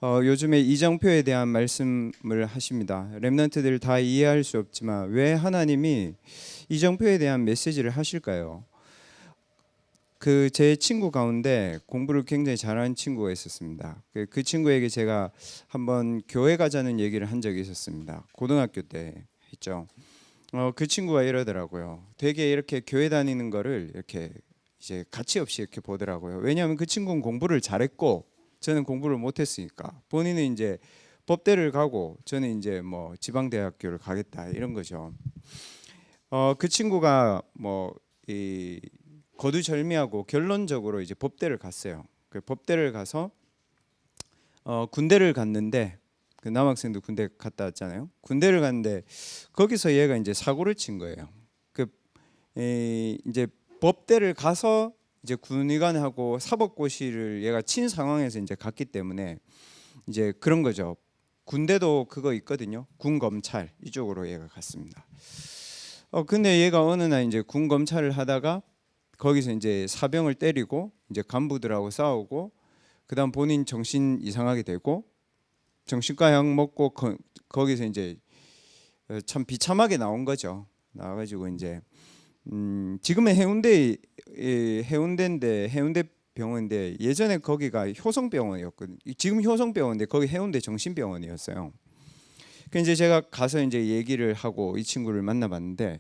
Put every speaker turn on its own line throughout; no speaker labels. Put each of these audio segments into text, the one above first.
요즘에 이정표에 대한 말씀을 하십니다. 렘넌트들 다 이해할 수 없지만 왜 하나님이 이정표에 대한 메시지를 하실까요? 제 친구 가운데 공부를 굉장히 잘하는 친구가 있었습니다. 그 친구에게 제가 한번 교회 가자는 얘기를 한 적이 있었습니다. 고등학교 때 했죠. 그 친구가 이러더라고요. 되게 이렇게 교회 다니는 거를 이렇게 이제 가치 없이 이렇게 보더라고요. 왜냐하면 그 친구는 공부를 잘했고 저는 공부를 못했으니까 본인은 이제 법대를 가고 저는 이제 뭐 지방대학교를 가겠다 이런 거죠. 그 친구가 이 거두절미하고 결론적으로 이제 법대를 갔어요. 그 법대를 가서 군대를 갔는데 그 남학생도 군대 갔다 왔잖아요. 군대를 갔는데 거기서 얘가 이제 사고를 친 거예요. 이제 법대를 가서 이제 군의관하고 사법고시를 얘가 친 상황에서 이제 갔기 때문에 이제 그런 거죠. 군대도 그거 있거든요. 군검찰 이쪽으로 얘가 갔습니다. 근데 얘가 어느 날 이제 군검찰을 하다가 거기서 이제 사병을 때리고 이제 간부들하고 싸우고 그다음 본인 정신 이상하게 되고 정신과 약 먹고 거기서 이제 참 비참하게 나온 거죠. 나와가지고 이제 지금은 해운대인데 해운대 병원인데 예전에 거기가 효성병원이었거든요. 지금 효성병원인데 거기 해운대 정신병원이었어요. 그 이제 제가 가서 이제 얘기를 하고 이 친구를 만나봤는데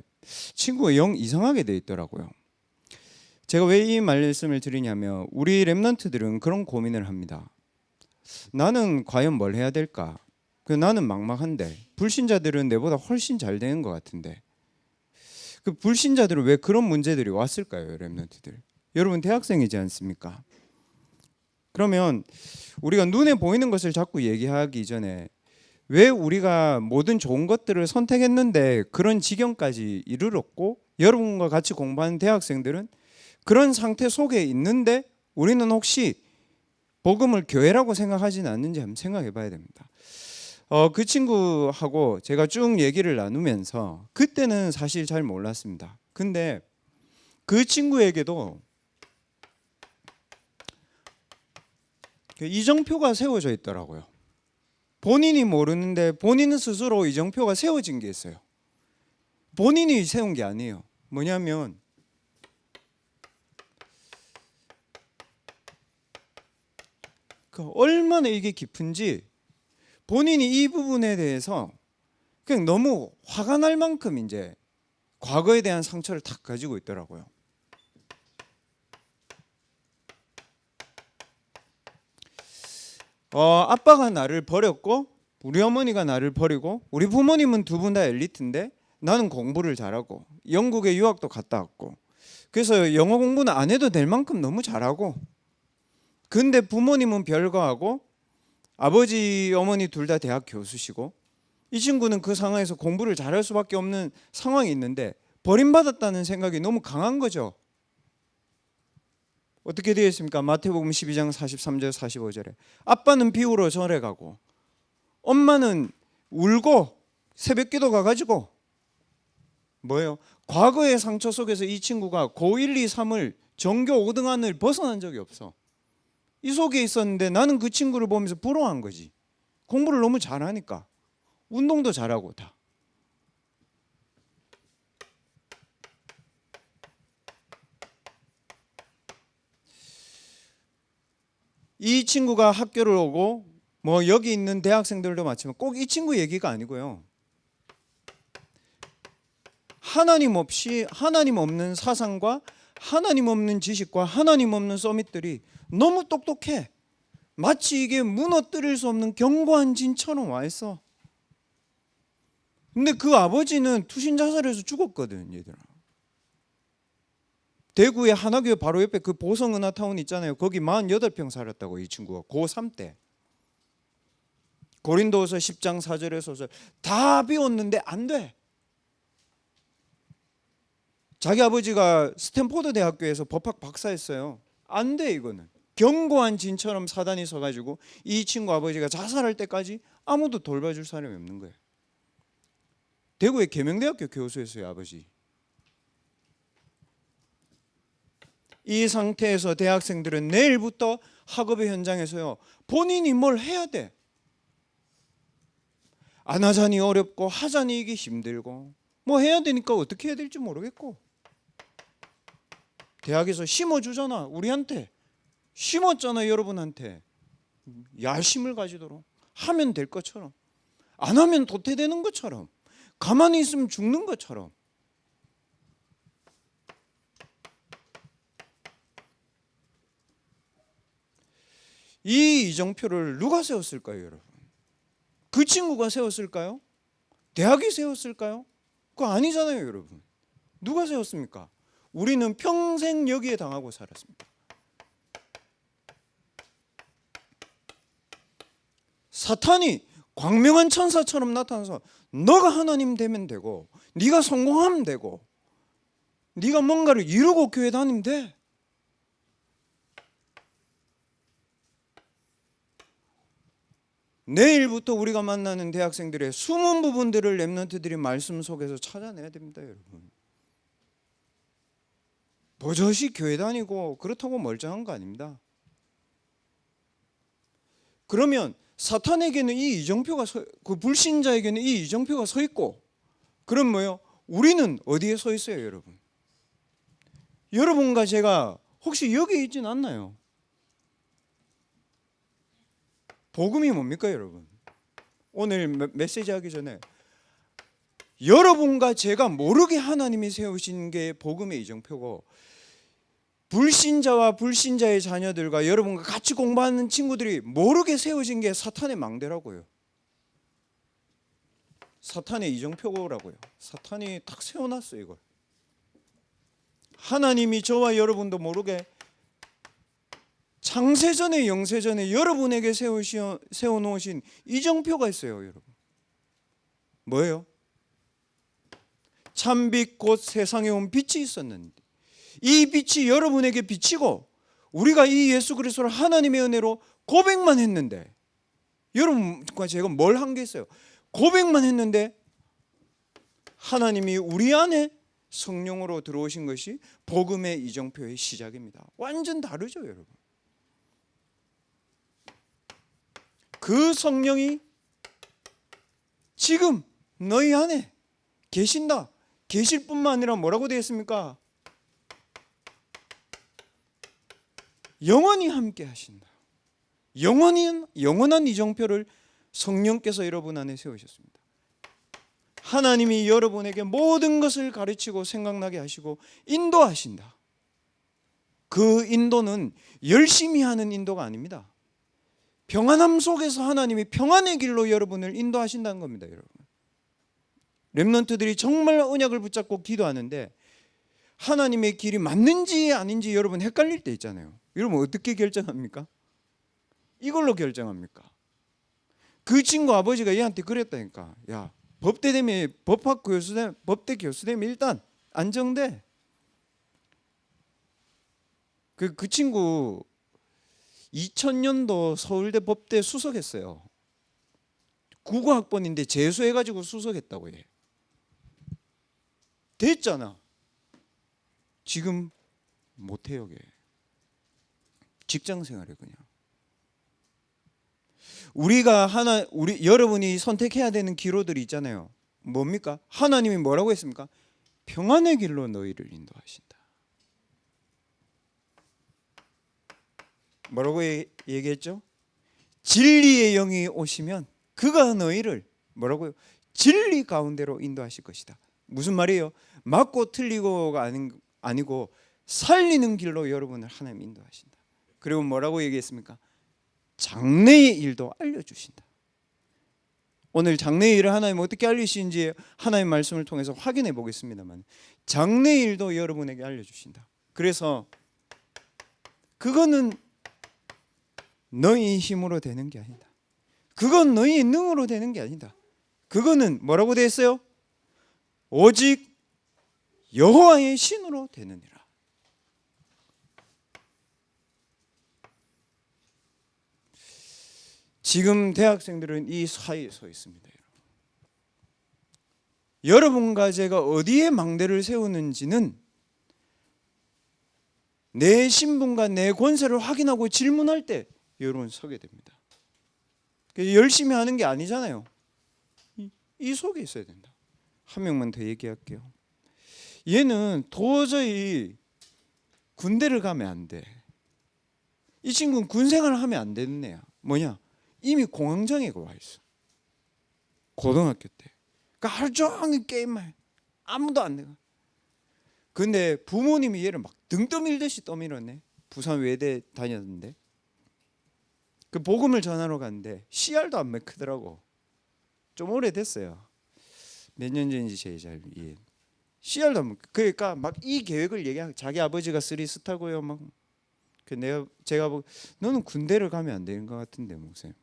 친구가 영 이상하게 돼 있더라고요. 제가 왜 이 말씀을 드리냐면 우리 렘넌트들은 그런 고민을 합니다. 나는 과연 뭘 해야 될까? 나는 막막한데 불신자들은 내보다 훨씬 잘 되는 것 같은데 그 불신자들은 왜 그런 문제들이 왔을까요, 렘넌트들? 여러분 대학생이지 않습니까? 그러면 우리가 눈에 보이는 것을 자꾸 얘기하기 전에 왜 우리가 모든 좋은 것들을 선택했는데 그런 지경까지 이르렀고 여러분과 같이 공부하는 대학생들은 그런 상태 속에 있는데 우리는 혹시 복음을 교회라고 생각하지는 않는지 한번 생각해 봐야 됩니다. 그 친구하고 제가 쭉 얘기를 나누면서 그때는 사실 잘 몰랐습니다. 근데 그 친구에게도 이정표가 세워져 있더라고요. 본인이 모르는데 본인 스스로 이정표가 세워진 게 있어요. 본인이 세운 게 아니에요. 뭐냐면 얼마나 이게 깊은지 본인이 이 부분에 대해서 그냥 너무 화가 날 만큼 이제 과거에 대한 상처를 다 가지고 있더라고요. 아빠가 나를 버렸고 우리 어머니가 나를 버리고 우리 부모님은 두 분 다 엘리트인데 나는 공부를 잘하고 영국에 유학도 갔다 왔고 그래서 영어 공부는 안 해도 될 만큼 너무 잘하고 근데 부모님은 별거하고 아버지 어머니 둘 다 대학 교수시고 이 친구는 그 상황에서 공부를 잘할 수밖에 없는 상황이 있는데 버림받았다는 생각이 너무 강한 거죠. 어떻게 되어 있습니까? 마태복음 12장 43절 45절에 아빠는 비우러 절에 가고 엄마는 울고 새벽기도 가가지고 뭐예요? 과거의 상처 속에서 이 친구가 고1, 2, 3을 전교 5등안을 벗어난 적이 없어. 이 속에 있었는데 나는 그 친구를 보면서 부러워한 거지. 공부를 너무 잘하니까 운동도 잘하고 다. 이 친구가 학교를 오고 뭐 여기 있는 대학생들도 마찬가지지만 꼭 이 친구 얘기가 아니고요. 하나님 없이 하나님 없는 사상과 하나님 없는 지식과 하나님 없는 서밋들이 너무 똑똑해. 마치 이게 무너뜨릴 수 없는 견고한 진처럼 와 있어. 근데 그 아버지는 투신 자살해서 죽었거든, 얘들아. 대구의 하나교회 바로 옆에 그 보성은하타운 있잖아요. 거기 48평 살았다고 이 친구가 고3 때. 고린도서 10장 4절에서 다 비웠는데 안 돼. 자기 아버지가 스탠포드 대학교에서 법학 박사했어요. 안 돼 이거는. 견고한 진처럼 사단이 서가지고 이 친구 아버지가 자살할 때까지 아무도 돌봐줄 사람이 없는 거예요. 대구의 계명대학교 교수였어요, 아버지. 이 상태에서 대학생들은 내일부터 학업의 현장에서요 본인이 뭘 해야 돼. 안 하자니 어렵고 하자니 이게 힘들고 뭐 해야 되니까 어떻게 해야 될지 모르겠고, 대학에서 심어주잖아. 우리한테 심었잖아. 여러분한테 야심을 가지도록 하면 될 것처럼, 안 하면 도태되는 것처럼, 가만히 있으면 죽는 것처럼. 이 이정표를 누가 세웠을까요, 여러분? 그 친구가 세웠을까요? 대학이 세웠을까요? 그거 아니잖아요, 여러분. 누가 세웠습니까? 우리는 평생 여기에 당하고 살았습니다. 사탄이 광명한 천사처럼 나타나서 너가 하나님 되면 되고, 네가 성공하면 되고, 네가 뭔가를 이루고 교회 다니면 돼. 내일부터 우리가 만나는 대학생들의 숨은 부분들을 렘넌트들이 말씀 속에서 찾아내야 됩니다, 여러분. 버젓이 교회 다니고 그렇다고 멀쩡한 거 아닙니다. 그러면 사탄에게는 이 이정표가 그 불신자에게는 이 이정표가 서 있고, 그럼 뭐요? 우리는 어디에 서 있어요, 여러분? 여러분과 제가 혹시 여기 있진 않나요? 복음이 뭡니까, 여러분? 오늘 메시지 하기 전에 여러분과 제가 모르게 하나님이 세우신 게 복음의 이정표고, 불신자와 불신자의 자녀들과 여러분과 같이 공부하는 친구들이 모르게 세우신 게 사탄의 망대라고요. 사탄의 이정표라고요. 사탄이 딱 세워놨어요, 이걸. 하나님이 저와 여러분도 모르게 창세전에 영세전에 여러분에게 세워놓으신 이정표가 있어요, 여러분. 뭐예요? 참빛 곧 세상에 온 빛이 있었는데, 이 빛이 여러분에게 비치고 우리가 이 예수 그리스도를 하나님의 은혜로 고백만 했는데, 여러분과 제가 뭘 한 게 있어요? 고백만 했는데 하나님이 우리 안에 성령으로 들어오신 것이 복음의 이정표의 시작입니다. 완전 다르죠, 여러분. 그 성령이 지금 너희 안에 계신다. 계실 뿐만 아니라 뭐라고 되어 있습니까? 영원히 함께 하신다. 영원한 이정표를 성령께서 여러분 안에 세우셨습니다. 하나님이 여러분에게 모든 것을 가르치고 생각나게 하시고 인도하신다. 그 인도는 열심히 하는 인도가 아닙니다. 평안함 속에서 하나님이 평안의 길로 여러분을 인도하신다는 겁니다, 여러분. 렘넌트들이 정말 언약을 붙잡고 기도하는데 하나님의 길이 맞는지 아닌지 여러분 헷갈릴 때 있잖아요. 여러분 어떻게 결정합니까? 이걸로 결정합니까? 그 친구 아버지가 얘한테 그랬다니까. 야, 법대 되면 법학 교수되면, 법대 교수 되면 일단 안정돼. 그 친구 2000년도 서울대 법대 수석했어요. 국어학번인데 재수해가지고 수석했다고 해. 됐잖아. 지금 못해요. 직장생활에 그냥. 여러분이 선택해야 되는 기로들이 있잖아요. 뭡니까? 하나님이 뭐라고 했습니까? 평안의 길로 너희를 인도하신다. 뭐라고 얘기했죠? 진리의 영이 오시면 그가 너희를 뭐라고요? 진리 가운데로 인도하실 것이다. 무슨 말이에요? 맞고 틀리고가 아니고 살리는 길로 여러분을 하나님 인도하신다. 그리고 뭐라고 얘기했습니까? 장래의 일도 알려주신다. 오늘 장래의 일을 하나님 어떻게 알리시는지 하나님 말씀을 통해서 확인해 보겠습니다만, 장래의 일도 여러분에게 알려주신다. 그래서 그거는 너희 힘으로 되는 게 아니다. 그건 너희의 능으로 되는 게 아니다. 그거는 뭐라고 되어 있어요? 오직 여호와의 신으로 되느니라. 지금 대학생들은 이 사이에 서 있습니다. 여러분과 제가 어디에 망대를 세우는지는 내 신분과 내 권세를 확인하고 질문할 때 여러분 서게 됩니다. 열심히 하는 게 아니잖아요. 이 속에 있어야 된다. 한 명만 더 얘기할게요. 얘는 도저히 군대를 가면 안 돼. 이 친구는 군생활을 하면 안 되는 애야. 뭐냐? 이미 공황장애가 와 있어. 고등학교 때. 그러니까 하루 종일 게임만 해. 아무도 안 내가. 근데 부모님이 얘를 막 등 떠밀듯이 떠밀었네. 부산 외대 다녔는데. 그 복음을 전하러 갔는데 CR도 안 먹히더라고. 좀 오래됐어요. 몇 년 전인지 제일 잘 이해. CR도 안 먹. 그러니까 막 이 계획을 얘기하고 자기 아버지가 쓰리스타고요. 막 제가 너는 군대를 가면 안 되는 것 같은데 목사님.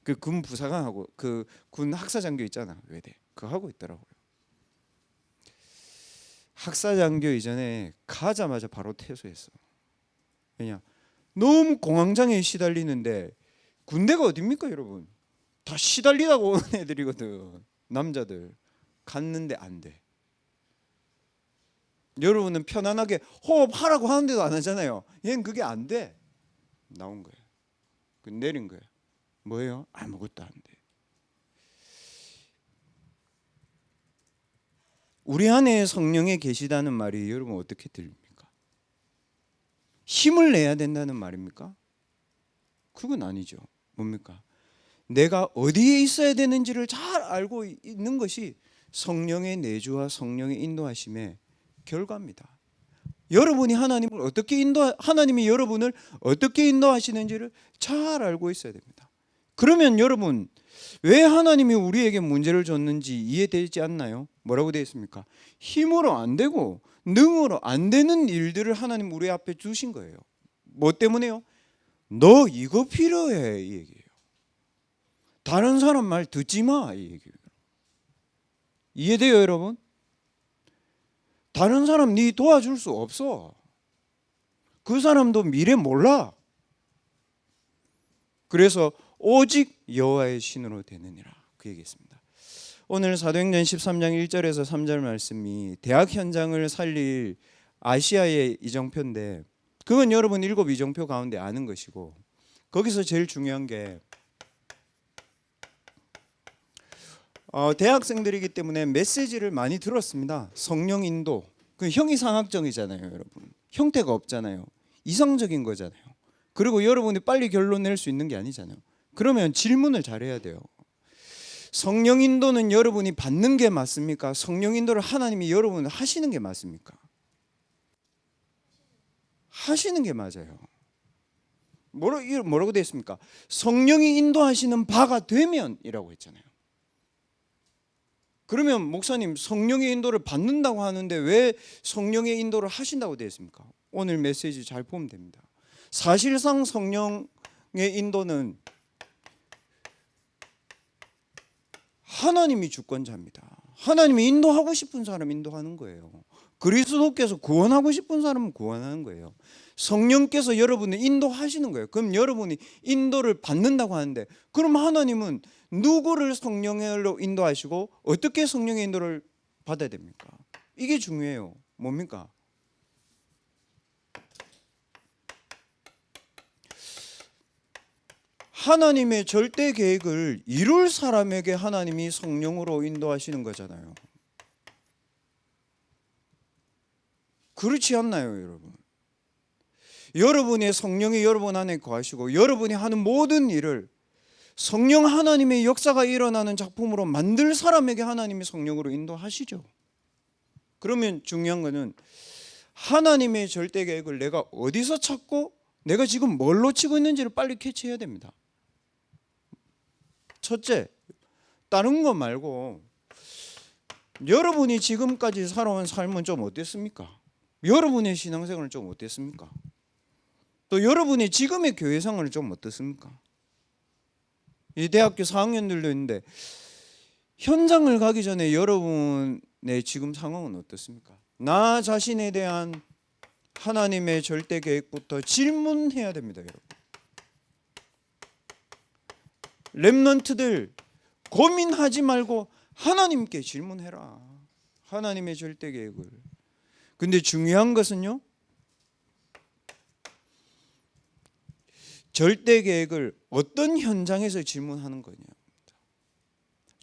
그 군 부사관하고 그 군 학사장교 있잖아 외대. 그거 하고 있더라고요. 학사장교 이전에 가자마자 바로 퇴소했어. 왜냐? 너무 공황장애에 시달리는데 군대가 어딥니까 여러분? 다 시달리다고 오는 애들이거든. 남자들 갔는데 안 돼. 여러분은 편안하게 호흡하라고 하는데도 안 하잖아요. 얘는 그게 안 돼. 나온 거예요. 그 내린 거예요. 뭐예요? 아무것도 안 돼. 우리 안에 성령이 계시다는 말이 여러분 어떻게 들립니까? 힘을 내야 된다는 말입니까? 그건 아니죠. 뭡니까? 내가 어디에 있어야 되는지를 잘 알고 있는 것이 성령의 내주와 성령의 인도하심의 결과입니다. 여러분이 하나님이 여러분을 어떻게 인도하시는지를 잘 알고 있어야 됩니다. 그러면 여러분 왜 하나님이 우리에게 문제를 줬는지 이해되지 않나요? 뭐라고 되어 있습니까? 힘으로 안 되고 능으로 안 되는 일들을 하나님 우리 앞에 주신 거예요. 뭐 때문에요? 너 이거 필요해 이 얘기예요. 다른 사람 말 듣지 마 이 얘기예요. 이해돼요 여러분? 다른 사람 네 도와줄 수 없어. 그 사람도 미래 몰라. 그래서 오직 여호와의 신으로 되느니라 그 얘기했습니다. 오늘 사도행전 13장 1절에서 3절 말씀이 대학 현장을 살릴 아시아의 이정표인데 그건 여러분 7 이정표 가운데 아는 것이고 거기서 제일 중요한 게 대학생들이기 때문에 메시지를 많이 들었습니다. 성령 인도. 그 형이상학적이잖아요, 여러분. 형태가 없잖아요. 이성적인 거잖아요. 그리고 여러분이 빨리 결론 낼 수 있는 게 아니잖아요. 그러면 질문을 잘해야 돼요. 성령 인도는 여러분이 받는 게 맞습니까? 성령 인도를 하나님이 여러분을 하시는 게 맞습니까? 하시는 게 맞아요. 뭐라고 되어 있습니까? 성령이 인도하시는 바가 되면이라고 했잖아요. 그러면 목사님 성령의 인도를 받는다고 하는데 왜 성령의 인도를 하신다고 되어 있습니까? 오늘 메시지 잘 보면 됩니다. 사실상 성령의 인도는 하나님이 주권자입니다. 하나님이 인도하고 싶은 사람 인도하는 거예요. 그리스도께서 구원하고 싶은 사람은 구원하는 거예요. 성령께서 여러분을 인도하시는 거예요. 그럼 여러분이 인도를 받는다고 하는데 그럼 하나님은 누구를 성령으로 인도하시고 어떻게 성령의 인도를 받아야 됩니까? 이게 중요해요. 뭡니까? 하나님의 절대 계획을 이룰 사람에게 하나님이 성령으로 인도하시는 거잖아요. 그렇지 않나요, 여러분? 여러분의 성령이 여러분 안에 거하시고 여러분이 하는 모든 일을 성령 하나님의 역사가 일어나는 작품으로 만들 사람에게 하나님이 성령으로 인도하시죠. 그러면 중요한 거는 하나님의 절대 계획을 내가 어디서 찾고 내가 지금 뭘 놓치고 있는지를 빨리 캐치해야 됩니다. 첫째, 다른 거 말고 여러분이 지금까지 살아온 삶은 좀 어땠습니까? 여러분의 신앙생활은 좀 어땠습니까? 또 여러분의 지금의 교회 생활은 좀 어떻습니까? 이 대학교 4학년들도 있는데 현장을 가기 전에 여러분의 지금 상황은 어떻습니까? 나 자신에 대한 하나님의 절대 계획부터 질문해야 됩니다, 여러분. 렘넌트들 고민하지 말고 하나님께 질문해라. 하나님의 절대 계획을. 근데 중요한 것은요. 절대 계획을 어떤 현장에서 질문하는 거냐.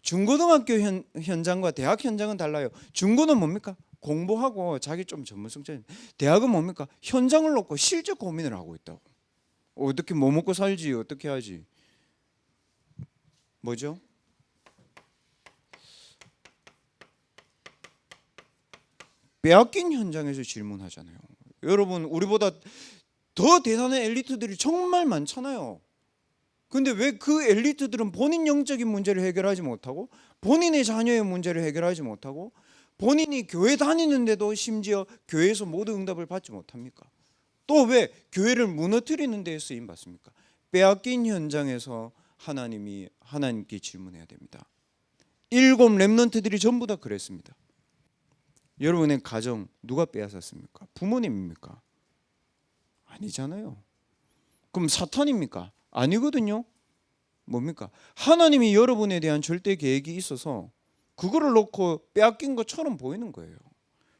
중고등학교 현장과 대학 현장은 달라요. 중고는 뭡니까? 공부하고 자기 좀 전문성적. 대학은 뭡니까? 현장을 놓고 실제 고민을 하고 있다고. 어떻게 뭐 먹고 살지? 어떻게 하지? 뭐죠? 빼앗긴 현장에서 질문하잖아요. 여러분, 우리보다 더 대단한 엘리트들이 정말 많잖아요. 근데 왜 그 엘리트들은 본인 영적인 문제를 해결하지 못하고 본인의 자녀의 문제를 해결하지 못하고 본인이 교회 다니는데도 심지어 교회에서 모든 응답을 받지 못합니까? 또 왜 교회를 무너뜨리는 데 쓰임 받습니까? 빼앗긴 현장에서 하나님께 질문해야 됩니다. 7 렘넌트들이 전부 다 그랬습니다. 여러분의 가정 누가 빼앗았습니까? 부모님입니까? 아니잖아요. 그럼 사탄입니까? 아니거든요. 뭡니까? 하나님이 여러분에 대한 절대 계획이 있어서 그거를 놓고 빼앗긴 것처럼 보이는 거예요.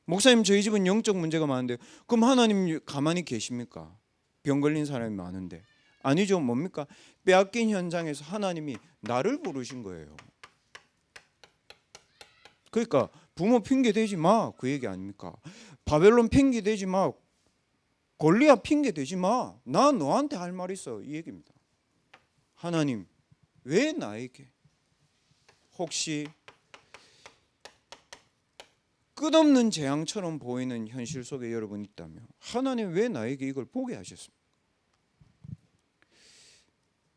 목사님, 저희 집은 영적 문제가 많은데 그럼 하나님 가만히 계십니까? 병 걸린 사람이 많은데. 아니죠. 뭡니까? 빼앗긴 현장에서 하나님이 나를 부르신 거예요. 그러니까 부모 핑계 대지 마, 그 얘기 아닙니까? 바벨론 핑계 대지 마, 골리앗 핑계 대지 마, 나 너한테 할 말 있어, 이 얘기입니다. 하나님, 왜 나에게? 혹시 끝없는 재앙처럼 보이는 현실 속에 여러분 있다면 하나님 왜 나에게 이걸 보게 하셨습니까?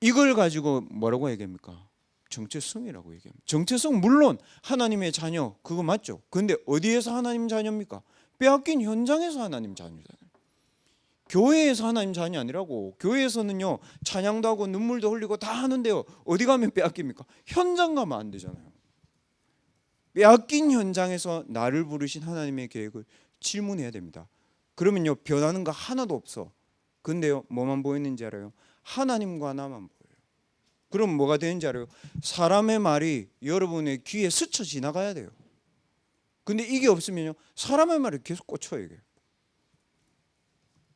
이걸 가지고 뭐라고 얘기합니까? 정체성이라고 얘기합니다. 정체성, 물론 하나님의 자녀 그거 맞죠. 근데 어디에서 하나님 자녀입니까? 빼앗긴 현장에서 하나님 자녀잖아요. 교회에서 하나님 자녀 아니라고. 교회에서는요 찬양도 하고 눈물도 흘리고 다 하는데요, 어디 가면 빼앗깁니까? 현장 가면 안 되잖아요. 빼앗긴 현장에서 나를 부르신 하나님의 계획을 질문해야 됩니다. 그러면요 변하는 거 하나도 없어. 근데요 뭐만 보이는지 알아요? 하나님과 나만 보여요. 그럼 뭐가 되는지 알아요? 사람의 말이 여러분의 귀에 스쳐 지나가야 돼요. 근데 이게 없으면요 사람의 말이 계속 꽂혀요. 이게.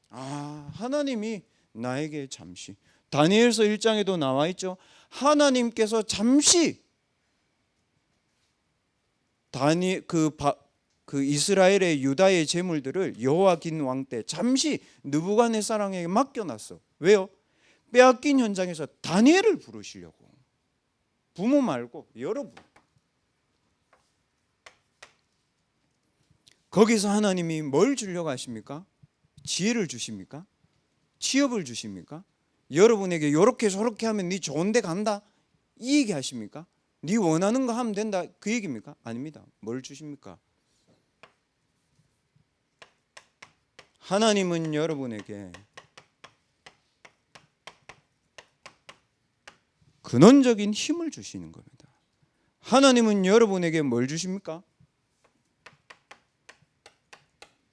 하나님이 나에게 잠시, 다니엘서 1장에도 나와 있죠. 하나님께서 잠시 그 이스라엘의 유다의 재물들을 여호와긴 왕 때 잠시 느부갓네살에게 맡겨놨어. 왜요? 빼앗긴 현장에서 다니엘을 부르시려고. 부모 말고 여러분. 거기서 하나님이 뭘 주려고 하십니까? 지혜를 주십니까? 취업을 주십니까? 여러분에게 이렇게 저렇게 하면 네 좋은 데 간다, 이 얘기 하십니까? 네 원하는 거 하면 된다, 그 얘기입니까? 아닙니다. 뭘 주십니까? 하나님은 여러분에게 근원적인 힘을 주시는 겁니다. 하나님은 여러분에게 뭘 주십니까?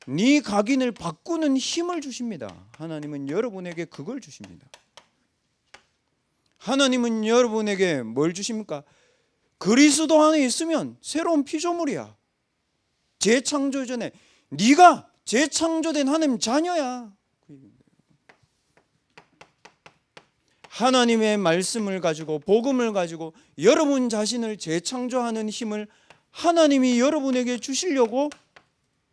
네 각인을 바꾸는 힘을 주십니다. 하나님은 여러분에게 그걸 주십니다. 하나님은 여러분에게 뭘 주십니까? 그리스도 안에 있으면 새로운 피조물이야. 재창조 전에 네가 재창조된 하나님 자녀야. 하나님의 말씀을 가지고 복음을 가지고 여러분 자신을 재창조하는 힘을 하나님이 여러분에게 주시려고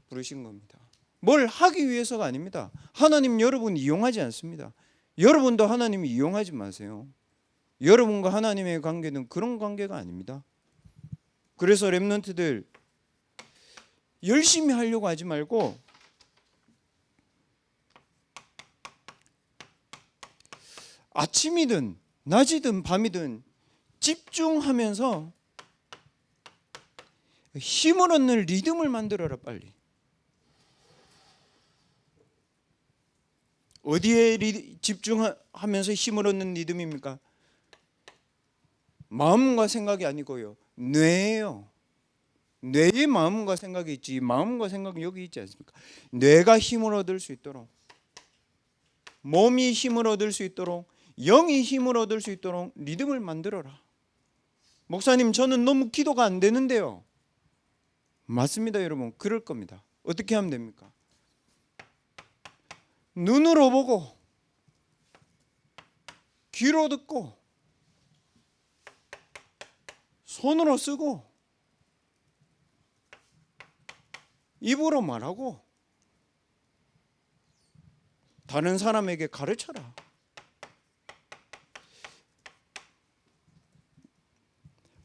부르신 겁니다. 뭘 하기 위해서가 아닙니다. 하나님 여러분 이용하지 않습니다. 여러분도 하나님 이용하지 마세요. 여러분과 하나님의 관계는 그런 관계가 아닙니다. 그래서 렘넌트들 열심히 하려고 하지 말고 아침이든 낮이든 밤이든 집중하면서 힘을 얻는 리듬을 만들어라. 빨리. 어디에 집중하면서 힘을 얻는 리듬입니까? 마음과 생각이 아니고요, 뇌예요. 뇌에 마음과 생각이 있지, 마음과 생각은 여기 있지 않습니까? 뇌가 힘을 얻을 수 있도록, 몸이 힘을 얻을 수 있도록, 영이 힘을 얻을 수 있도록 리듬을 만들어라. 목사님, 저는 너무 기도가 안 되는데요. 맞습니다, 여러분. 그럴 겁니다. 어떻게 하면 됩니까? 눈으로 보고 귀로 듣고 손으로 쓰고 입으로 말하고 다른 사람에게 가르쳐라.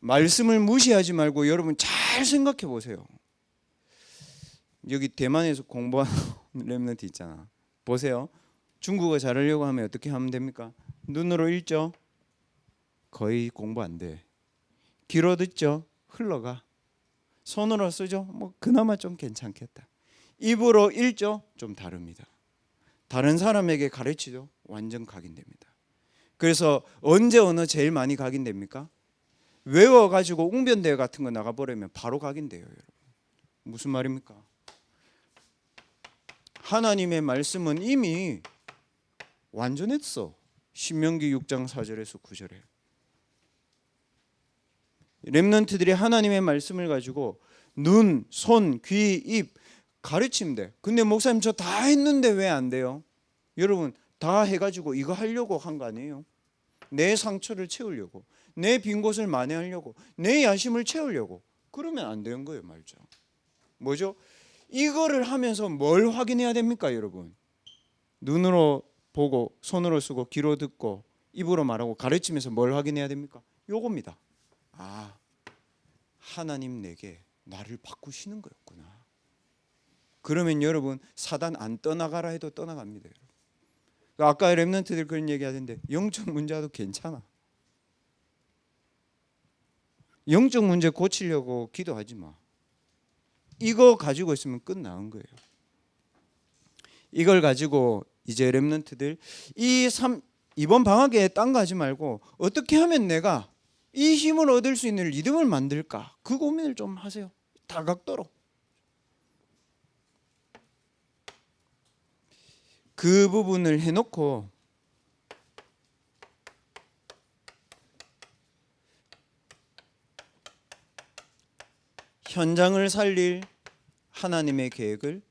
말씀을 무시하지 말고 여러분 잘 생각해 보세요. 여기 대만에서 공부하는 렘넌트 있잖아. 보세요. 중국어 잘하려고 하면 어떻게 하면 됩니까? 눈으로 읽죠? 거의 공부 안 돼. 귀로 듣죠? 흘러가. 손으로 쓰죠? 뭐 그나마 좀 괜찮겠다. 입으로 읽죠? 좀 다릅니다. 다른 사람에게 가르치죠? 완전 각인됩니다. 그래서 언제 언어 제일 많이 각인됩니까? 외워가지고 웅변대회 같은 거 나가버리면 바로 각인돼요. 여러분. 무슨 말입니까? 하나님의 말씀은 이미 완전했어. 신명기 6장 4절에서 9절에 렘넌트들이 하나님의 말씀을 가지고 눈, 손, 귀, 입 가르치면 돼. 근데 목사님 저 다 했는데 왜 안 돼요? 여러분 다 해가지고 이거 하려고 한 거 아니에요? 내 상처를 채우려고, 내 빈 곳을 만회하려고, 내 야심을 채우려고. 그러면 안 되는 거예요. 말죠. 뭐죠? 이거를 하면서 뭘 확인해야 됩니까 여러분? 눈으로 보고 손으로 쓰고 귀로 듣고 입으로 말하고 가르치면서 뭘 확인해야 됩니까? 요겁니다. 아, 하나님 내게 나를 바꾸시는 거였구나. 그러면 여러분 사단 안 떠나가라 해도 떠나갑니다. 여러분. 아까 렘넌트들 그런 얘기 하던데 영적 문제도 괜찮아. 영적 문제 고치려고 기도하지 마. 이거 가지고 있으면 끝나는 거예요. 이걸 가지고 이제 렘넌트들 이번 방학에 딴 거 하지 말고 어떻게 하면 내가 이 힘을 얻을 수 있는 리듬을 만들까? 그 고민을 좀 하세요. 다각도로. 그 부분을 해놓고 현장을 살릴 하나님의 계획을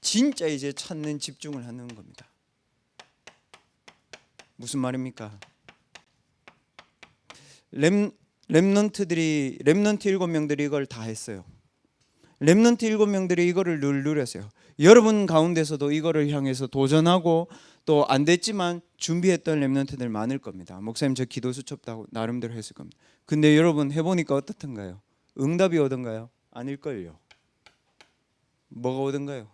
진짜 이제 찾는 집중을 하는 겁니다. 무슨 말입니까? 렘넌트 7명들이 이걸 다 했어요. 렘넌트 7명들이 이거를 늘 누렸어요. 여러분 가운데서도 이거를 향해서 도전하고 또 안 됐지만 준비했던 렘넌트들 많을 겁니다. 목사님 저 기도 수첩도 나름대로 했을 겁니다. 근데 여러분 해보니까 어떻던가요? 응답이 오던가요? 아닐걸요. 뭐가 오던가요?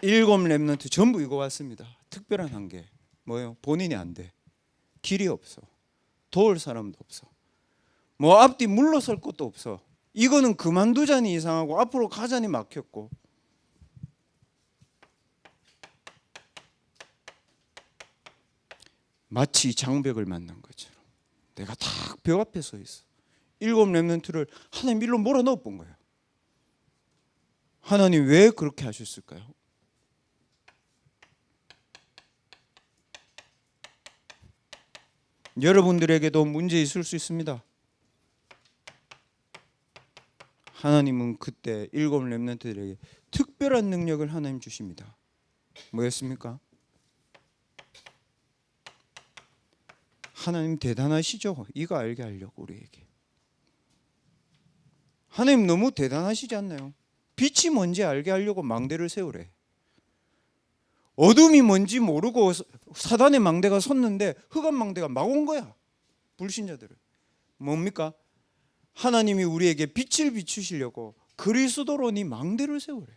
일곱 렘넌트 전부 이거 왔습니다. 특별한 한계 뭐예요? 본인이 안 돼. 길이 없어. 도울 사람도 없어. 뭐 앞뒤 물러설 것도 없어. 이거는 그만두자니 이상하고 앞으로 가자니 막혔고. 마치 장벽을 만난 것처럼 내가 딱 벽 앞에 서 있어. 일곱 렘넌트를 하나님 일로 몰아넣어 본 거예요. 하나님 왜 그렇게 하셨을까요? 여러분들에게도 문제 있을 수 있습니다. 하나님은 그때 일곱 렘넌트들에게 특별한 능력을 하나님 주십니다. 뭐였습니까? 하나님 대단하시죠? 이거 알게 하려고 우리에게. 하나님 너무 대단하시지 않나요? 빛이 뭔지 알게 하려고 망대를 세우래. 어둠이 뭔지 모르고 사단의 망대가 섰는데 흑암 망대가 막 온 거야. 불신자들을. 뭡니까? 하나님이 우리에게 빛을 비추시려고 그리스도로 네 망대를 세우래.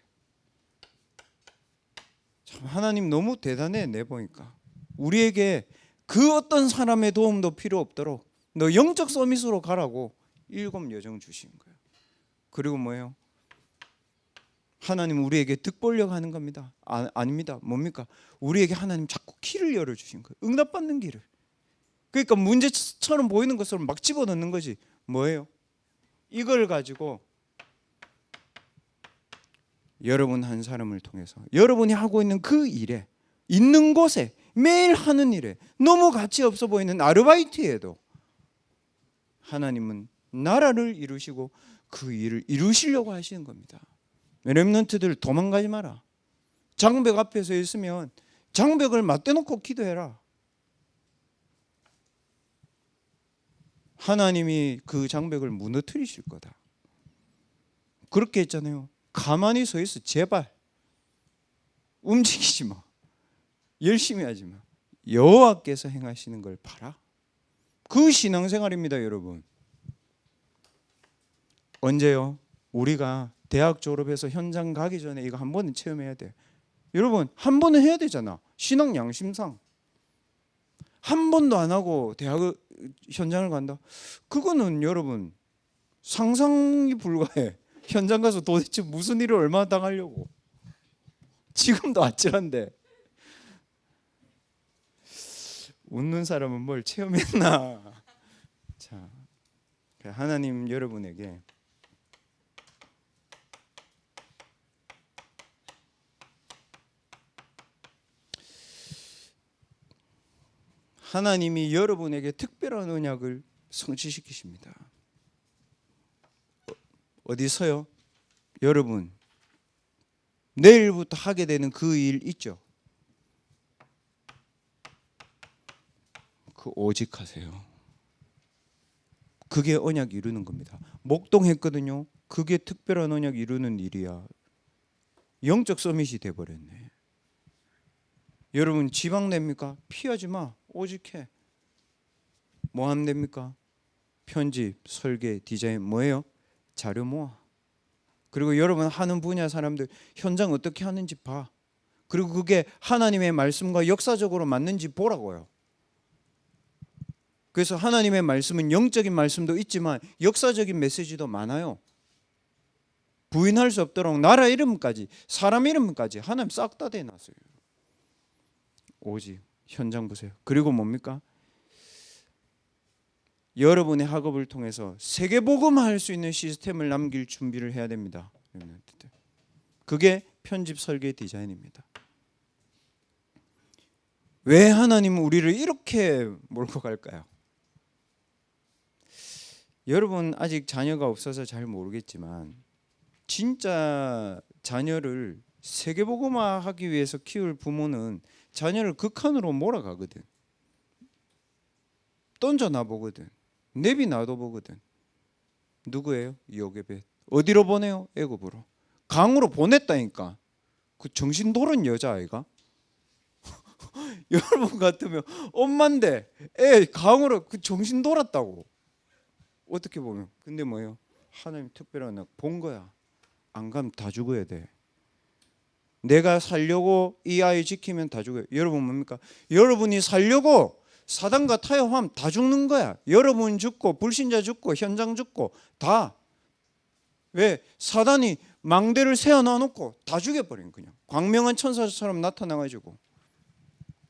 참 하나님 너무 대단해. 내 보니까 우리에게 그 어떤 사람의 도움도 필요 없도록 너 영적 서밋으로 가라고 7 여정 주신 거예요. 그리고 뭐예요? 하나님 우리에게 득보려고 하는 겁니다. 아닙니다. 뭡니까? 우리에게 하나님 자꾸 길을 열어주신 거예요. 응답받는 길을. 그러니까 문제처럼 보이는 것을 막 집어넣는 거지. 뭐예요? 이걸 가지고 여러분 한 사람을 통해서 여러분이 하고 있는 그 일에 있는 곳에 매일 하는 일에 너무 가치 없어 보이는 아르바이트에도 하나님은 나라를 이루시고 그 일을 이루시려고 하시는 겁니다. 렘넌트들 도망가지 마라. 장벽 앞에서 있으면 장벽을 맞대놓고 기도해라. 하나님이 그 장벽을 무너뜨리실 거다. 그렇게 했잖아요. 가만히 서 있어. 제발 움직이지 마. 열심히 하지 마. 여호와께서 행하시는 걸 봐라. 그 신앙생활입니다, 여러분. 언제요? 우리가 대학 졸업해서 현장 가기 전에 이거 한 번은 체험해야 돼. 여러분, 한 번은 해야 되잖아. 신앙 양심상. 한 번도 안 하고 대학 현장을 간다. 그거는 여러분 상상이 불가해. 현장 가서 도대체 무슨 일을 얼마나 당하려고. 지금도 아찔한데. 웃는 사람은 뭘 체험했나. 자, 하나님 여러분에게 하나님이 여러분에게 특별한 언약을 성취시키십니다. 어디서요? 여러분 내일부터 하게 되는 그 일 있죠? 그 오직 하세요. 그게 언약 이루는 겁니다. 목동했거든요. 그게 특별한 언약 이루는 일이야. 영적 서밋이 돼버렸네. 여러분 지방 냅니까? 피하지 마. 오직 해. 뭐 하면 됩니까? 편집, 설계, 디자인 뭐예요? 자료 모아. 그리고 여러분 하는 분야 사람들 현장 어떻게 하는지 봐. 그리고 그게 하나님의 말씀과 역사적으로 맞는지 보라고요. 그래서 하나님의 말씀은 영적인 말씀도 있지만 역사적인 메시지도 많아요. 부인할 수 없도록 나라 이름까지 사람 이름까지 하나님 싹 다 대놨어요. 오직 현장 보세요. 그리고 뭡니까? 여러분의 학업을 통해서 세계복음화할 수 있는 시스템을 남길 준비를 해야 됩니다. 그게 편집, 설계, 디자인입니다. 왜 하나님은 우리를 이렇게 몰고 갈까요? 여러분 아직 자녀가 없어서 잘 모르겠지만 진짜 자녀를 세계복음화하기 위해서 키울 부모는 자녀를 극한으로 몰아가거든. 던져놔 보거든. 내비놔둬 보거든. 누구예요? 요게벳. 어디로 보내요? 애굽으로. 강으로 보냈다니까. 그 정신 돌은 여자아이가. 여러분 같으면 엄마인데 애 강으로 그 정신 돌았다고. 어떻게 보면. 근데 뭐예요? 하나님 특별한 본 거야. 안 가면 다 죽어야 돼. 내가 살려고 이 아이 지키면 다 죽어요. 여러분 뭡니까? 여러분이 살려고 사단과 타협하면 다 죽는 거야. 여러분 죽고 불신자 죽고 현장 죽고 다. 왜? 사단이 망대를 세워놔놓고 다 죽여버린 그냥. 광명한 천사처럼 나타나가지고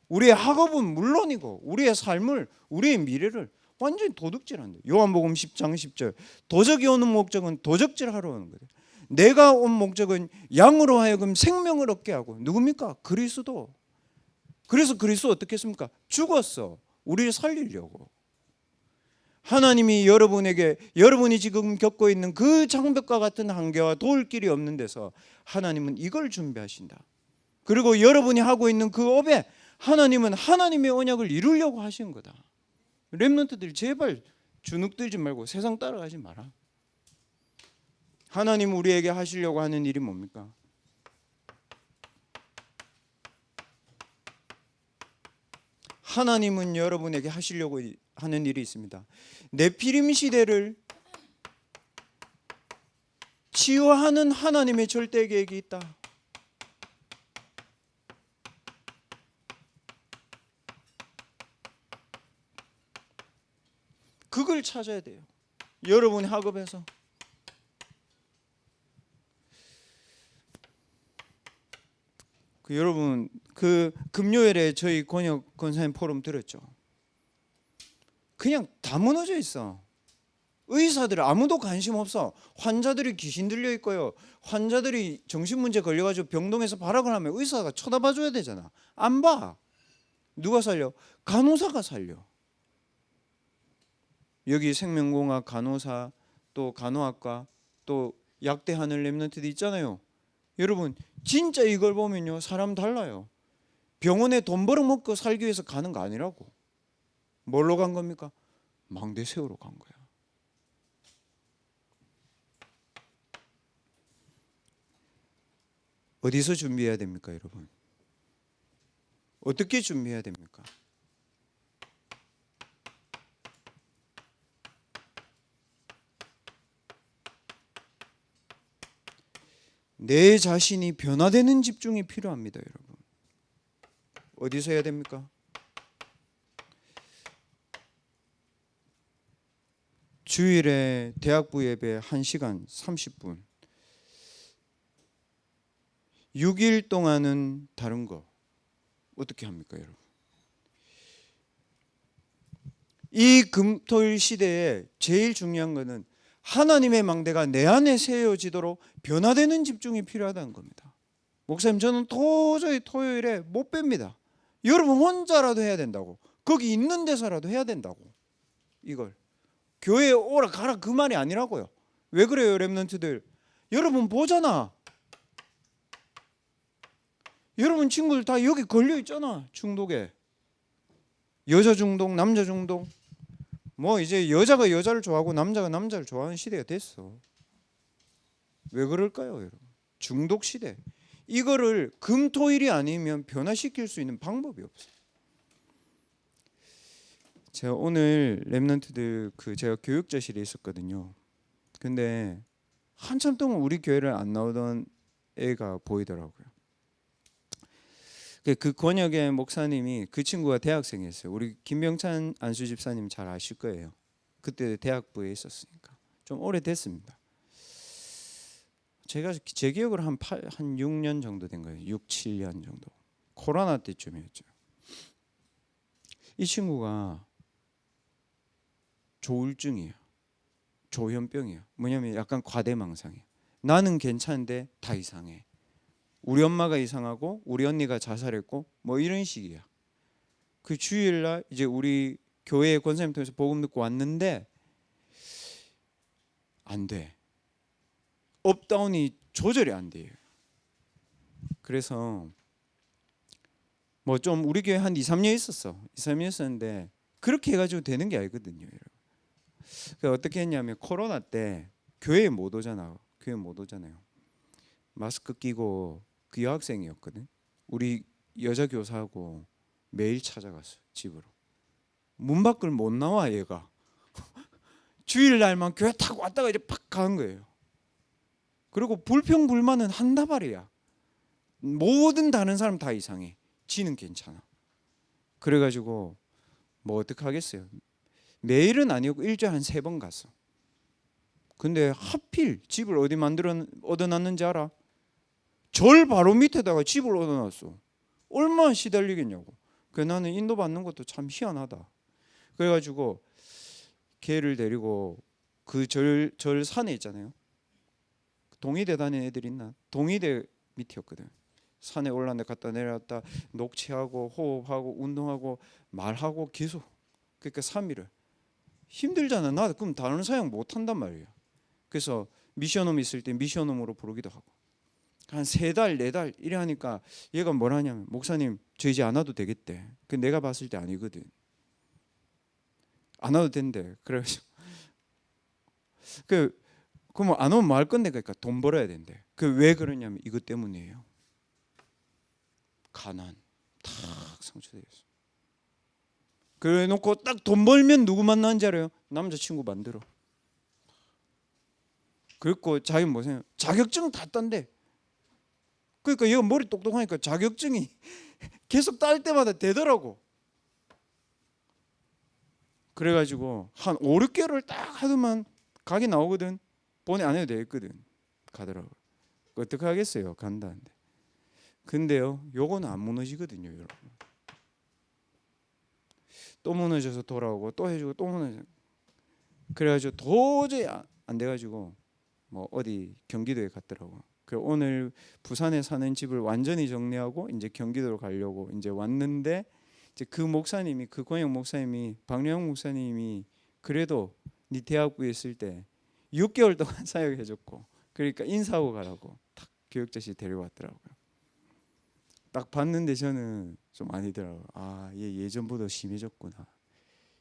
우리의 학업은 물론이고 우리의 삶을 우리의 미래를 완전히 도둑질한다. 요한복음 10장 10절. 도적이 오는 목적은 도적질하러 오는 거예요. 내가 온 목적은 양으로 하여금 생명을 얻게 하고. 누굽니까? 그리스도. 그래서 그리스도 어떻게 했습니까? 죽었어. 우리를 살리려고. 하나님이 여러분에게 여러분이 지금 겪고 있는 그 장벽과 같은 한계와 도울 길이 없는 데서 하나님은 이걸 준비하신다. 그리고 여러분이 하고 있는 그 업에 하나님은 하나님의 언약을 이루려고 하신 거다. 렘넌트들 제발 주눅 들지 말고 세상 따라가지 마라. 하나님 우리에게 하시려고 하는 일이 뭡니까? 하나님은 여러분에게 하시려고 하는 일이 있습니다. 네피림 시대를 치유하는 하나님의 절대 계획이 있다. 그걸 찾아야 돼요. 여러분의 학업에서. 여러분 그 금요일에 저희 권혁 권사님 포럼 들었죠? 그냥 다 무너져 있어. 의사들 아무도 관심 없어. 환자들이 귀신 들려 있고요. 환자들이 정신문제 걸려가지고 병동에서 발악을 하면 의사가 쳐다봐줘야 되잖아. 안 봐. 누가 살려? 간호사가 살려. 여기 생명공학 간호사 또 간호학과 또 약대하는 렘넌트도 있잖아요. 여러분 진짜 이걸 보면요 사람 달라요. 병원에 돈 벌어먹고 살기 위해서 가는 거 아니라고. 뭘로 간 겁니까? 망대 세우러 간 거야. 어디서 준비해야 됩니까, 여러분? 어떻게 준비해야 됩니까? 내 자신이 변화되는 집중이 필요합니다, 여러분. 어디서 해야 됩니까? 주일에 대학부 예배 1시간 30분. 6일 동안은 다른 거 어떻게 합니까, 여러분? 이 금토일 시대에 제일 중요한 거는 하나님의 망대가 내 안에 세워지도록 변화되는 집중이 필요하다는 겁니다. 목사님, 저는 도저히 토요일에 못 뺍니다. 여러분 혼자라도 해야 된다고. 거기 있는 데서라도 해야 된다고. 이걸 교회에 오라 가라 그 말이 아니라고요. 왜 그래요, 렘넌트들? 여러분 보잖아. 여러분 친구들 다 여기 걸려 있잖아. 중독에. 여자 중독, 남자 중독. 뭐 이제 여자가 여자를 좋아하고 남자가 남자를 좋아하는 시대가 됐어. 왜 그럴까요, 여러분? 중독 시대. 이거를 금토일이 아니면 변화시킬 수 있는 방법이 없어요. 제가 오늘 렘넌트들 제가 교육자실에 있었거든요. 근데 한참 동안 우리 교회를 안 나오던 애가 보이더라고요. 그 권역의 목사님이 그 친구가 대학생이었어요. 우리 김병찬 안수 집사님 잘 아실 거예요. 그때 대학부에 있었으니까 좀 오래됐습니다. 제가 제 기억으로 한 6년 정도 된 거예요. 6, 7년 정도. 코로나 때쯤이었죠. 이 친구가 조울증이에요. 조현병이에요. 뭐냐면 약간 과대망상이에요. 나는 괜찮은데 다 이상해. 우리 엄마가 이상하고 우리 언니가 자살했고 뭐 이런 식이야. 그 주일날 이제 우리 교회 권사님 통해서 복음 듣고 왔는데 안 돼. 업다운이 조절이 안 돼요. 그래서 뭐 좀 우리 교회 한 2, 3년 있었어. 2, 3년 있었는데 그렇게 해가지고 되는 게 아니거든요, 여러분. 그러니까 어떻게 했냐면 코로나 때 교회에 못 오잖아. 교회 못 오잖아요. 마스크 끼고 그 여학생이었거든. 우리 여자 교사하고 매일 찾아갔어, 집으로. 문 밖을 못 나와 얘가. 주일날만 교회 타고 왔다가 이제 팍 가는 거예요. 그리고 불평불만은 한다발이야. 모든 다른 사람 다 이상해. 지는 괜찮아. 그래가지고 뭐 어떻게 하겠어요. 매일은 아니었고 일주일에 한 3번 갔어. 근데 하필 집을 어디 얻어놨는지 알아? 절 바로 밑에다가 집을 얻어놨어. 얼마나 시달리겠냐고. 그래서 나는 인도받는 것도 참 희한하다. 그래가지고 걔를 데리고 그 절 산에 있잖아요. 동의대 다니는 애들 있나? 동의대 밑이었거든. 산에 올라는데 갔다 내려왔다 녹취하고 호흡하고 운동하고 말하고 계속. 그러니까 3일을 힘들잖아. 나 그럼 단어 사용 못한단 말이야. 그래서 미션홈 있을 때 미션홈으로 부르기도 하고 한 3달 4달 이래 하니까 얘가 뭐라냐면 목사님 저 이제 안 와도 되겠대. 그 내가 봤을 때 아니거든. 안 와도 된대. 그래서 그럼 안 오면 뭐 할 건데. 그러니까 돈 벌어야 된대. 그 왜 그러냐면 이것 때문이에요. 가난 탁 상처되었어. 그래 놓고 딱 돈 벌면 누구 만나는지 알아요? 남자친구 만들어. 그리고 자기 뭐세요? 자격증 다 딴대. 그러니까 얘가 머리 똑똑하니까 자격증이 계속 딸 때마다 되더라고. 그래가지고 한 5, 6개월을 딱 하더만 각이 나오거든. 본에 안 해도 되겠거든. 가더라고. 어떻게 하겠어요? 간다는데. 근데요, 요거는 안 무너지거든요, 여러분. 또 무너져서 돌아오고 또 해주고 또 무너져. 그래가지고 도저히 안 돼가지고 뭐 어디 경기도에 갔더라고. 그 오늘 부산에 사는 집을 완전히 정리하고 이제 경기도로 가려고 이제 왔는데 이제 그 목사님이 그 권영 목사님이 박려영 목사님이 그래도 네 대학부에 있을 때 6개월 동안 사역해줬고, 그러니까 인사하고 가라고 딱 교육자씨 데려왔더라고요. 딱 봤는데 저는 좀 아니더라고요. 아, 얘 예전보다 심해졌구나.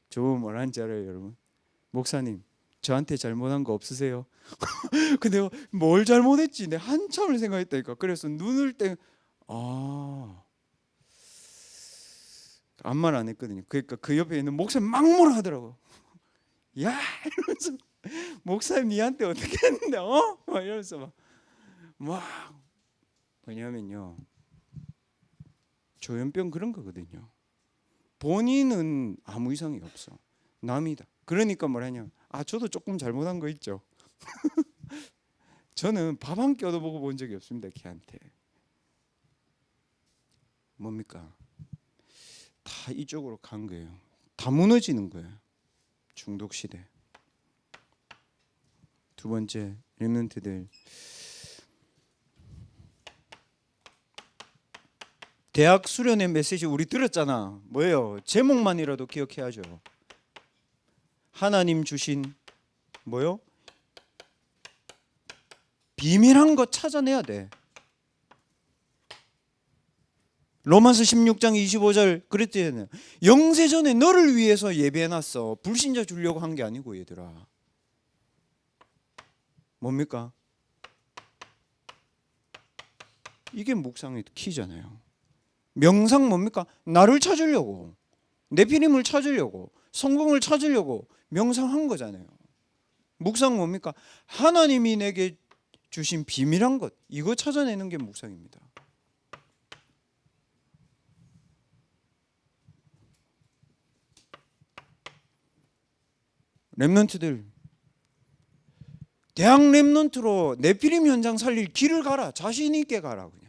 저 뭐라는지 알아요, 여러분? 목사님, 저한테 잘못한 거 없으세요? 근데 뭘 잘못했지? 내가 한참을 생각했다니까. 그래서 눈을 아, 아무 말 안 했거든요. 그러니까 그 옆에 있는 목사님 막 뭐라 하더라고. 야, 이러면서 목사님 니한테 어떻게 했는데 막 이러면서 막 뭐냐면요, 조현병 그런 거거든요. 본인은 아무 이상이 없어, 남이다. 그러니까 뭐라냐, 아 저도 조금 잘못한 거 있죠. 저는 밥 한 끼 얻어보고 본 적이 없습니다. 걔한테. 뭡니까? 다 이쪽으로 간 거예요. 다 무너지는 거예요. 중독 시대. 두 번째, 렘넌트들. 대학 수련회 메시지 우리 들었잖아. 뭐예요? 제목만이라도 기억해야죠. 하나님 주신 뭐요? 비밀한 거 찾아내야 돼. 로마서 16장 25절 그랬잖아요. 영세전에 너를 위해서 예배해놨어. 불신자 주려고 한 게 아니고 얘들아. 뭡니까? 이게 묵상의 키잖아요. 명상 뭡니까? 나를 찾으려고, 네피림을 찾으려고, 성공을 찾으려고 명상한 거잖아요. 묵상 뭡니까? 하나님이 내게 주신 비밀한 것, 이거 찾아내는 게 묵상입니다. 렘넌트들, 대학 렘넌트로 네피림 현장 살릴 길을 가라. 자신 있게 가라. 그냥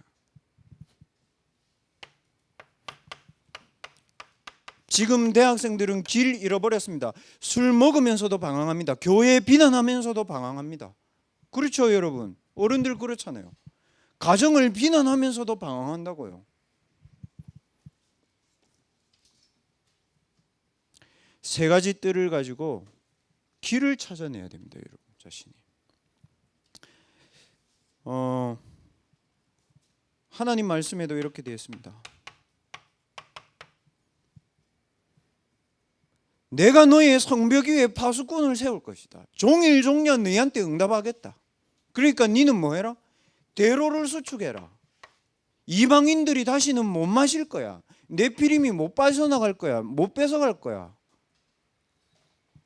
지금 대학생들은 길 잃어버렸습니다. 술 먹으면서도 방황합니다. 교회 비난하면서도 방황합니다. 그렇죠, 여러분? 어른들 그렇잖아요. 가정을 비난하면서도 방황한다고요. 세 가지 뜰을 가지고 길을 찾아내야 됩니다, 여러분 자신이. 하나님 말씀에도 이렇게 되어 있습니다. 내가 너의 성벽 위에 파수꾼을 세울 것이다. 종일 종년 너희한테 응답하겠다. 그러니까 너는 뭐 해라? 대로를 수축해라. 이방인들이 다시는 못 마실 거야. 네피림이 못 빠져나갈 거야. 못 뺏어갈 거야.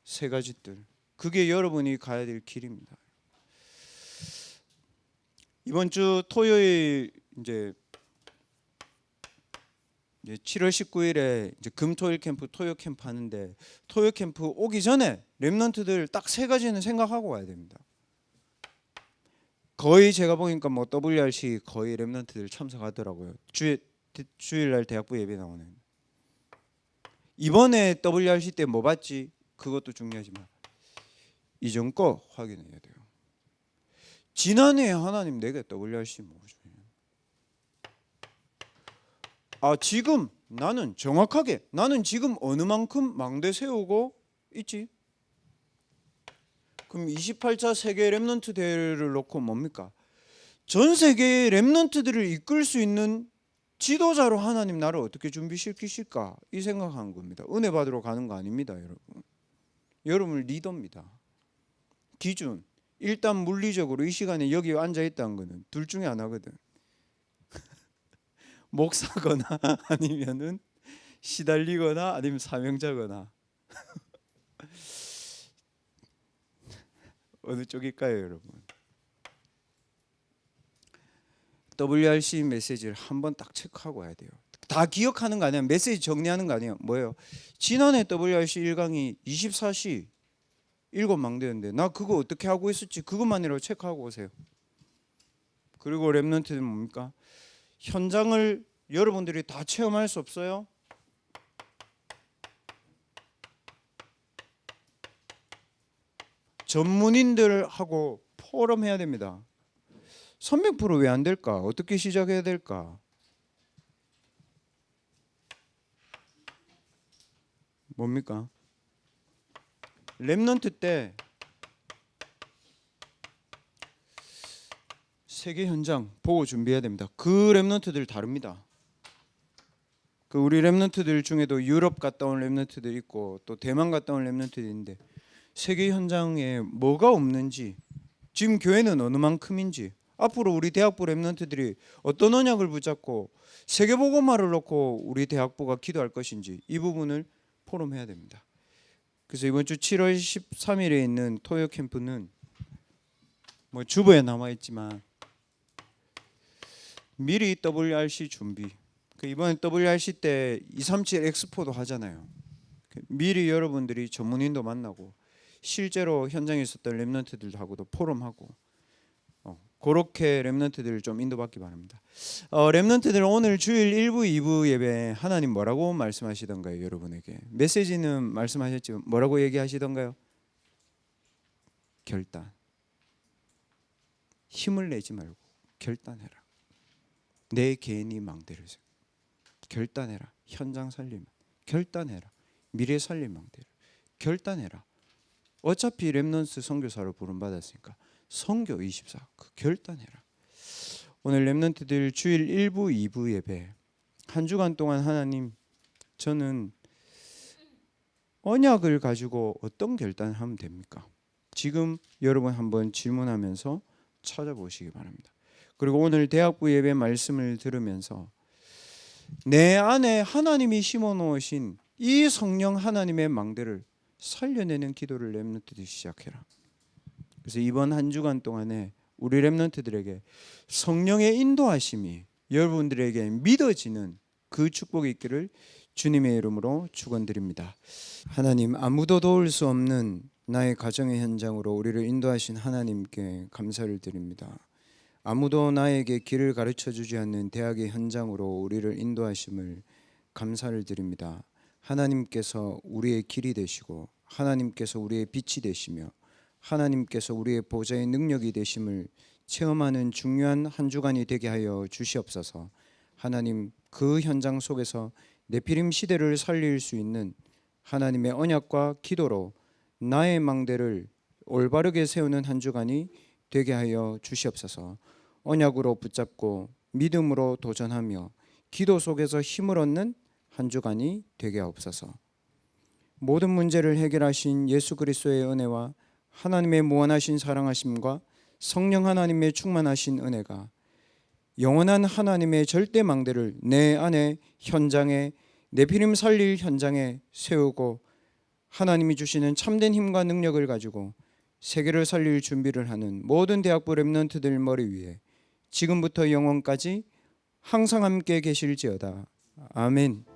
세 가지 뜰. 그게 여러분이 가야 될 길입니다. 이번 주 토요일 이제 7월 19일에 이제 금토일 캠프, 토요 캠프 하는데, 토요 캠프 오기 전에 렘넌트들 딱 세 가지는 생각하고 와야 됩니다. 거의 제가 보니까 뭐 WRC 거의 렘넌트들 참석하더라고요. 주일날 대학부 예배 나오는. 이번에 WRC 때 뭐 봤지? 그것도 중요하지만 이전 거 확인해야 돼요. 지난해 하나님 내게 WRC 뭐죠? 아, 지금 나는 정확하게 나는 지금 어느 만큼 망대 세우고 있지? 그럼 28차 세계 렘넌트 대회를 놓고 뭡니까? 전 세계의 렘넌트들을 이끌 수 있는 지도자로 하나님 나를 어떻게 준비시키실까? 이 생각한 겁니다. 은혜 받으러 가는 거 아닙니다, 여러분. 여러분 리더입니다. 기준. 일단 물리적으로 이 시간에 여기 앉아 있다는 거는 둘 중에 하나거든. 목사거나 아니면은 시달리거나 아니면 사명자거나. 어느 쪽일까요, 여러분? WRC 메시지를 한번 딱 체크하고 와야 돼요. 다 기억하는 거 아니야. 메시지 정리하는 거 아니에요. 뭐예요? 지난해 WRC 1강이 24시 7망대였는데 나 그거 어떻게 하고 있었지? 그것만이라도 체크하고 오세요. 그리고 렘넌트는 뭡니까? 현장을 여러분들이 다 체험할 수 없어요? 전문인들하고 포럼 해야 됩니다. 300% 왜 안 될까? 어떻게 시작해야 될까? 뭡니까? 렘넌트 때 세계 현장 보고 준비해야 됩니다. 그 렘넌트들 다릅니다. 그 우리 렘넌트들 중에도 유럽 갔다 온 렘넌트들 있고 또 대만 갔다 온 렘넌트들 있는데 세계 현장에 뭐가 없는지, 지금 교회는 어느 만큼인지, 앞으로 우리 대학부 렘넌트들이 어떤 언약을 붙잡고 세계복음화를 놓고 우리 대학부가 기도할 것인지, 이 부분을 포럼해야 됩니다. 그래서 이번 주 7월 13일에 있는 토요 캠프는 뭐 주보에 남아 있지만 미리 WRC 준비. 이번에 WRC 때 237 엑스포도 하잖아요. 미리 여러분들이 전문인도 만나고 실제로 현장에 있었던 렘넌트들하고도 포럼하고 그렇게 렘넌트들을 좀 인도받기 바랍니다. 렘넌트들 오늘 주일 1부 2부 예배 하나님 뭐라고 말씀하시던가요? 여러분에게 메시지는 말씀하셨지만 뭐라고 얘기하시던가요? 결단. 힘을 내지 말고 결단해라. 내 개인이 망대를 세워. 결단해라. 현장 살림 결단해라. 미래 살림 망대를 결단해라. 어차피 렘넌트 선교사로 부름받았으니까 선교 24 결단해라. 오늘 렘넌트들 주일 1부 2부 예배 한 주간 동안 하나님, 저는 언약을 가지고 어떤 결단을 하면 됩니까? 지금 여러분 한번 질문하면서 찾아보시기 바랍니다. 그리고 오늘 대학부 예배 말씀을 들으면서 내 안에 하나님이 심어놓으신 이 성령 하나님의 망대를 살려내는 기도를 렘넌트들이 시작해라. 그래서 이번 한 주간 동안에 우리 렘넌트들에게 성령의 인도하심이 여러분들에게 믿어지는 그 축복이 있기를 주님의 이름으로 축원드립니다. 하나님, 아무도 도울 수 없는 나의 가정의 현장으로 우리를 인도하신 하나님께 감사를 드립니다. 아무도 나에게 길을 가르쳐 주지 않는 대학의 현장으로 우리를 인도하심을 감사를 드립니다. 하나님께서 우리의 길이 되시고 하나님께서 우리의 빛이 되시며 하나님께서 우리의 보좌의 능력이 되심을 체험하는 중요한 한 주간이 되게 하여 주시옵소서. 하나님, 그 현장 속에서 네피림 시대를 살릴 수 있는 하나님의 언약과 기도로 나의 망대를 올바르게 세우는 한 주간이 되게 하여 주시옵소서. 언약으로 붙잡고 믿음으로 도전하며 기도 속에서 힘을 얻는 한 주간이 되게 하옵소서. 모든 문제를 해결하신 예수 그리스도의 은혜와 하나님의 무한하신 사랑하심과 성령 하나님의 충만하신 은혜가 영원한 하나님의 절대 망대를 내 안에 현장에 네피림 살릴 현장에 세우고 하나님이 주시는 참된 힘과 능력을 가지고 세계를 살릴 준비를 하는 모든 대학부 렘넌트들 머리 위에 지금부터 영원까지 항상 함께 계실지어다. 아멘.